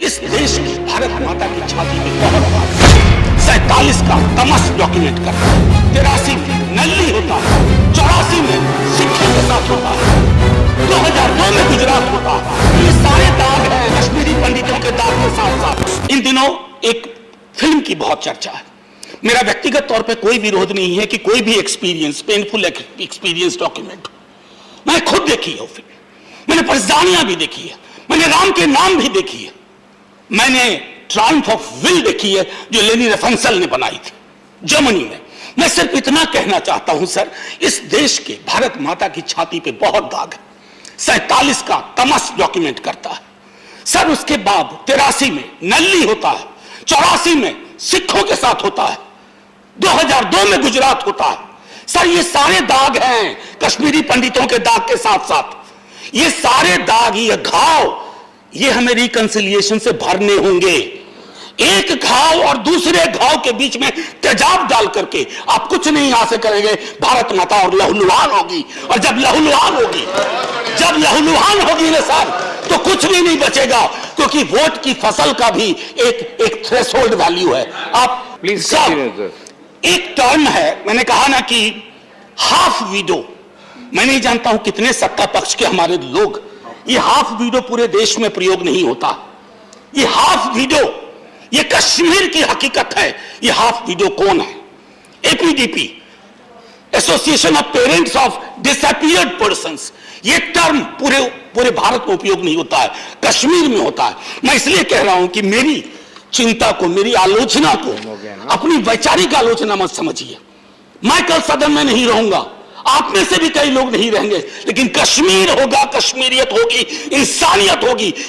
इस देश की भारत माता की छाती में बहुत बार 47 का तमस डॉक्यूमेंट करता है, 83 में नल्ली होता है, 84 में सिखों के साथ होता है, 2002 में गुजरात होता है। ये सारे दाग हैं कश्मीरी पंडितों के दाग के साथ साथ। इन दिनों एक फिल्म की बहुत चर्चा है। मेरा व्यक्तिगत तौर पे कोई विरोध नहीं है कि कोई भी एक्सपीरियंस, पेनफुल एक्सपीरियंस डॉक्यूमेंट। मैंने खुद देखी है वो फिल्म, मैंने परजानियां भी देखी है, मैंने राम के नाम भी देखी है, मैंने ट्रायम्फ ऑफ विल देखी है जो लेनी रेफेंसल ने बनाई थी जर्मनी में। मैं सिर्फ इतना कहना चाहता हूं सर, इस देश के भारत माता की छाती पे बहुत दाग है। 47 का तमस डॉक्यूमेंट करता है सर, उसके बाद 83 में नल्ली होता है, 84 में सिखों के साथ होता है, 2002 में गुजरात होता है। सर ये सारे दाग हैं कश्मीरी पंडितों के दाग के साथ साथ। ये सारे दाग, ये घाव, ये हमें रिकंसिलिएशन से भरने होंगे। एक घाव और दूसरे घाव के बीच में तेजाब डाल करके आप कुछ नहीं हासिल करेंगे। भारत माता और लहूलुहान होगी, और जब लहूलुहान होगी ना सर, तो कुछ भी नहीं बचेगा, क्योंकि वोट की फसल का भी एक थ्रेशोल्ड वैल्यू है। आप प्लीज सर, एक टर्म है, मैंने कहा ना कि हाफ विडो। मैं नहीं जानता हूं कितने सत्ता पक्ष के हमारे लोग, ये हाफ विडो पूरे देश में प्रयोग नहीं होता। ये हाफ विडो, ये कश्मीर की हकीकत है। ये हाफ विडो कौन है? APDP, association of parents of disappeared persons. ये टर्म पूरे भारत में उपयोग नहीं होता है, कश्मीर में होता है। मैं इसलिए कह रहा हूं कि मेरी चिंता को, मेरी आलोचना को अपनी वैचारिक आलोचना मत समझिए। मैं कल सदन में नहीं रहूंगा, आप में से भी कई लोग नहीं रहेंगे, लेकिन कश्मीर होगा, कश्मीरियत होगी, इंसानियत होगी।